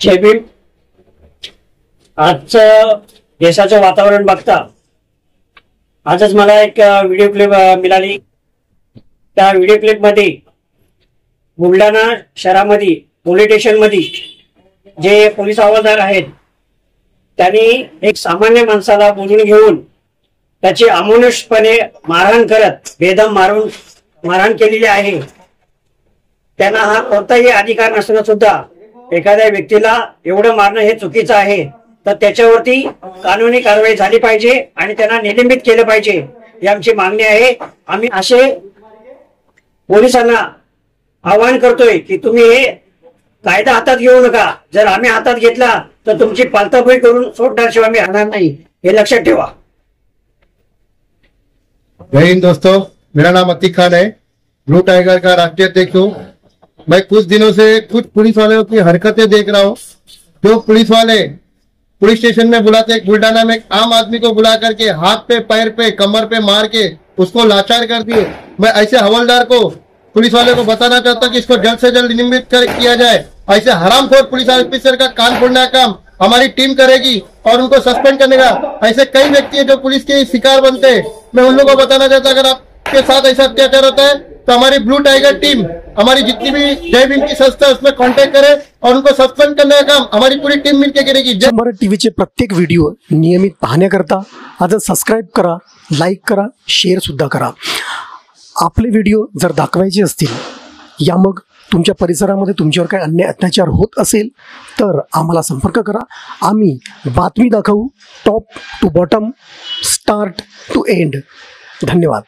जय भीम। आजचं देशाचं वातावरण बघता आजच मला एक व्हिडिओ क्लिप मिळाली। त्या व्हिडिओ क्लिप मध्ये बुलढाणा शहरामध्ये पोलीस स्टेशन मध्ये जे पोलीस हवालदार आहेत त्यांनी एक सामान्य माणसाला बोलून घेऊन त्याची अमानुषपणे मारहाण करत बेदम मारहाण केलेली आहे। त्यांना हा कोणताही अधिकार नसताना सुद्धा एखाद्या व्यक्तीला एवढं मारणं हे चुकीचं आहे, तर त्याच्यावरती कानूनी कारवाई झाली पाहिजे आणि त्यांना निलंबित केलं पाहिजे ही आमची मागणी आहे। आम्ही असे पोलिसांना आवाहन करतोय की तुम्ही हे कायदा हातात घेऊ नका। जर आम्ही हातात घेतला तर तुमची पालताफळी करून सोडण्याशिवाय आम्ही राहणार नाही, हे लक्षात ठेवा। जय हिंद दोस्तों, मेरा नाम अतीक खान है, ब्लू टाइगर का राष्ट्रीय अध्यक्ष हूँ। मैं कुछ दिनों से कुछ पुलिस वालों की हरकतें देख रहा हूँ। जो पुलिस वाले पुलिस स्टेशन में बुलाते, बुल्ढाना में एक आम आदमी को बुला करके हाथ पे, पैर पे, कमर पे मार के उसको लाचार कर दिए। मैं ऐसे हवलदार को, पुलिस वाले को बताना चाहता कि इसको जल्द से जल्द निलंबित किया जाए। ऐसे हरामखोर पुलिस ऑफिसर का कान फोड़ने का काम हमारी टीम करेगी और उनको सस्पेंड करने का। ऐसे कई व्यक्ति है जो पुलिस के शिकार बनते हैं। मैं उन लोगों को बताना चाहता, अगर आपके साथ ऐसा अत्याचार होता है तो हमारी ब्लू टाइगर टीम, हमारी जितनी भी जय भीम की संस्था है उसमें कांटेक्ट करे और उनको सस्पेंड करने का काम हमारी पूरी टीम मिलकर करेगी। मराठी टीव्हीचे प्रत्येक व्हिडिओ नियमित पाहण्याकरता आज सबस्क्राइब करा, लाईक करा, शेअर सुद्धा करा। आपले व्हिडिओ जर दाखवायचे असतील या मग तुमच्या परिसरामध्ये तुमच्यावर काही अन्याय अत्याचार होत असेल तर आम्हाला संपर्क करा। आम्ही बातमी दाखवू, top to bottom, start to end. धन्यवाद।